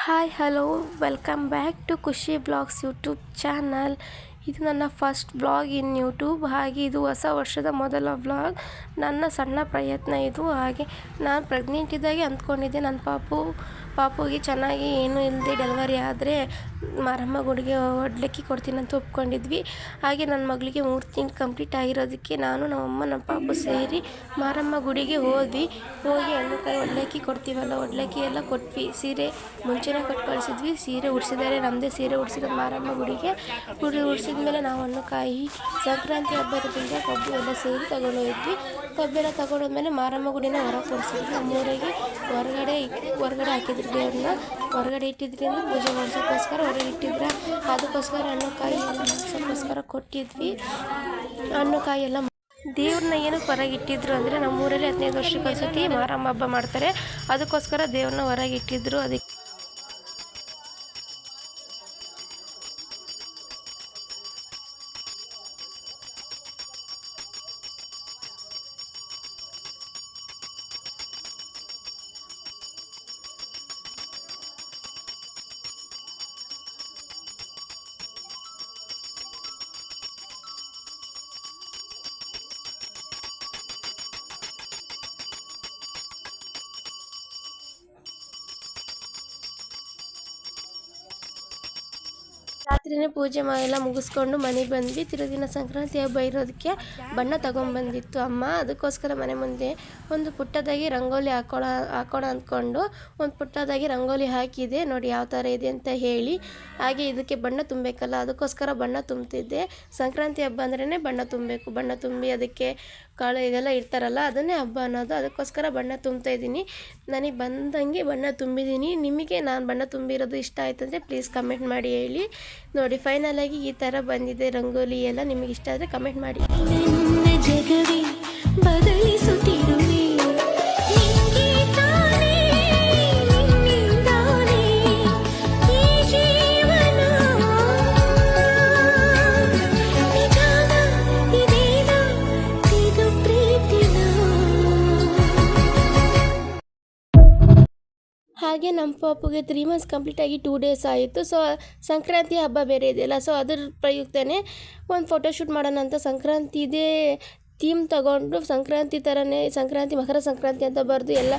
Hi hello welcome back to Khushi blogs YouTube channel. ಇದು ನನ್ನ first blog in YouTube. ಹಾಗೆ ಇದು ಹೊಸ ವರ್ಷದ ಮೊದಲ ಬ್ಲಾಗ್. ನನ್ನ ಸಣ್ಣ ಪ್ರಯತ್ನ ಇದು. ಹಾಗೆ ನಾನು ಪ್ರೆಗ್ನೆಂಟ್ ಇದ್ದಾಗೆ ಅಂದ್ಕೊಂಡಿದ್ದೆ ನನ್ನ ಪಾಪುಗೆ ಚೆನ್ನಾಗಿ ಏನೂ ಇಲ್ಲದೆ ಡೆಲಿವರಿ ಆದರೆ ಮಾರಮ್ಮ ಗುಡಿಗೆ ಒಡ್ಲಕ್ಕಿ ಕೊಡ್ತೀನಿ ಅಂತ ಒಪ್ಕೊಂಡಿದ್ವಿ. ಹಾಗೆ ನನ್ನ ಮಗಳಿಗೆ 3 ತಿಂಗಳು ಕಂಪ್ಲೀಟ್ ಆಗಿರೋದಕ್ಕೆ ನಾನು ನಮ್ಮಮ್ಮ ನಮ್ಮ ಪಾಪು ಸೇರಿ ಮಾರಮ್ಮ ಗುಡಿಗೆ ಹೋಗಿ ಹಣ್ಣುಕಾಯಿ ಒಡ್ಲಕ್ಕಿ ಕೊಡ್ತೀವಲ್ಲ, ಒಡ್ಲಕ್ಕಿ ಎಲ್ಲ ಕೊಟ್ವಿ. ಸೀರೆ ಮುಂಚೆನೇ ಕೊಟ್ಟು ಕಳಿಸಿದ್ವಿ. ಸೀರೆ ಉಡಿಸಿದ್ದಾರೆ, ನಮ್ಮದೇ ಸೀರೆ ಉಡಿಸಿದ ಮಾರಮ್ಮ ಗುಡಿಗೆ ಉಡಿಸಿದ ಮೇಲೆ ನಾವು ಹಣ್ಣುಕಾಯಿ ಸಂಕ್ರಾಂತಿ ಹಬ್ಬ ಇರೋದ್ರಿಂದ ಕಬ್ಬು ಎಲ್ಲ ಸೇರಿ ತಗೊಂಡೋಗಿದ್ವಿ. ಕಬ್ಬೆಲ್ಲ ತಗೊಂಡೋದ್ಮೇಲೆ ಮಾರಮ್ಮ ಗುಡಿನ ಹೊರಗೆ ತೋರಿಸಿದ್ವಿ. ನಮ್ಮೂರಿಗೆ ಹೊರಗಡೆ ಹಾಕಿದ್ರು ದೇವ್ರನ್ನ. ಹೊರಗಡೆ ಇಟ್ಟಿದ್ರಿಂದ ಪೂಜೆ ಮಾಡಿಸೋಕ್ಕೋಸ್ಕರ ಹೊರಗೆ ಇಟ್ಟಿದ್ರೆ ಅದಕ್ಕೋಸ್ಕರ ಹಣ್ಣುಕಾಯಿ ಎಲ್ಲ ಮಾಡಿಸೋಕ್ಕೋಸ್ಕರ ಕೊಟ್ಟಿದ್ವಿ. ಹಣ್ಣುಕಾಯಿ ಎಲ್ಲ ದೇವ್ರನ್ನ ಏನಕ್ಕೆ ಹೊರಗೆ ಇಟ್ಟಿದ್ರು ಅಂದರೆ ನಮ್ಮೂರಲ್ಲಿ 15 ವರ್ಷಕ್ಕೆ ಒಂದ್ಸತಿ ಮಾರಮ್ಮ ಹಬ್ಬ ಮಾಡ್ತಾರೆ. ಅದಕ್ಕೋಸ್ಕರ ದೇವ್ರನ್ನ ಹೊರಗೆ ಇಟ್ಟಿದ್ರು. ಅದಕ್ಕೆ ರಾತ್ರಿನೇ ಪೂಜೆ ಎಲ್ಲ ಮುಗಿಸ್ಕೊಂಡು ಮನೆಗೆ ಬಂದ್ವಿ. ತಿರುದಿನ ಸಂಕ್ರಾಂತಿ ಹಬ್ಬ ಇರೋದಕ್ಕೆ ಬಣ್ಣ ತೊಗೊಂಬಂದಿತ್ತು ಅಮ್ಮ. ಅದಕ್ಕೋಸ್ಕರ ಮನೆ ಮುಂದೆ ಒಂದು ಪುಟ್ಟದಾಗಿ ರಂಗೋಲಿ ಹಾಕೋಣ ಅಂದ್ಕೊಂಡು ಒಂದು ಪುಟ್ಟದಾಗಿ ರಂಗೋಲಿ ಹಾಕಿದೆ. ನೋಡಿ ಯಾವ ಥರ ಇದೆ ಅಂತ ಹೇಳಿ. ಹಾಗೆ ಇದಕ್ಕೆ ಬಣ್ಣ ತುಂಬಬೇಕಲ್ಲ, ಅದಕ್ಕೋಸ್ಕರ ಬಣ್ಣ ತುಂಬ್ತಿದ್ದೆ. ಸಂಕ್ರಾಂತಿ ಹಬ್ಬ ಅಂದ್ರೇ ಬಣ್ಣ ತುಂಬಬೇಕು. ಬಣ್ಣ ತುಂಬಿ ಅದಕ್ಕೆ ಕಾಳು ಇದೆಲ್ಲ ಇರ್ತಾರಲ್ಲ, ಅದನ್ನೇ ಹಬ್ಬ ಅನ್ನೋದು. ಅದಕ್ಕೋಸ್ಕರ ಬಣ್ಣ ತುಂಬ್ತಾ ಇದ್ದೀನಿ. ನನಗೆ ಬಂದಂಗೆ ಬಣ್ಣ ತುಂಬಿದ್ದೀನಿ. ನಿಮಗೆ ನಾನು ಬಣ್ಣ ತುಂಬಿರೋದು ಇಷ್ಟ ಆಯ್ತಂದರೆ ಪ್ಲೀಸ್ ಕಮೆಂಟ್ ಮಾಡಿ ಹೇಳಿ. ನೋಡಿ ಫೈನಲಾಗಿ ಈ ಥರ ಬಂದಿದೆ ರಂಗೋಲಿ ಎಲ್ಲ. ನಿಮಗೆ ಇಷ್ಟ ಆದರೆ ಕಮೆಂಟ್ ಮಾಡಿ. ಹಾಗೆ ನಮ್ಮ ಪಾಪುಗೆ 3 ಮಂತ್ಸ್ ಕಂಪ್ಲೀಟ್ ಆಗಿ 2 ಡೇಸ್ ಆಯಿತು. ಸೊ ಸಂಕ್ರಾಂತಿ ಹಬ್ಬ ಬೇರೆ ಇದೆಯಲ್ಲ, ಸೊ ಅದ್ರ ಪ್ರಯುಕ್ತನೇ ಒಂದು ಫೋಟೋಶೂಟ್ ಮಾಡೋಣ ಅಂತ ಸಂಕ್ರಾಂತಿದೇ ಥೀಮ್ ತಗೊಂಡು ಸಂಕ್ರಾಂತಿ ಥರನೇ ಮಕರ ಸಂಕ್ರಾಂತಿ ಅಂತ ಬರೆದು ಎಲ್ಲ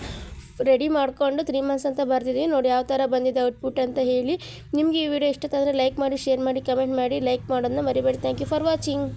ರೆಡಿ ಮಾಡಿಕೊಂಡು 3 ಮಂತ್ಸ್ ಅಂತ ಬರ್ತಿದ್ವಿ. ನೋಡಿ ಯಾವ ಥರ ಬಂದಿದೆ ಔಟ್ಪುಟ್ ಅಂತ ಹೇಳಿ. ನಿಮಗೆ ಈ ವಿಡಿಯೋ ಇಷ್ಟ ಆದರೆ ಲೈಕ್ ಮಾಡಿ, ಶೇರ್ ಮಾಡಿ, ಕಮೆಂಟ್ ಮಾಡಿ. ಲೈಕ್ ಮಾಡೋದನ್ನ ಮರಿಬೇಡಿ. Thank you for watching.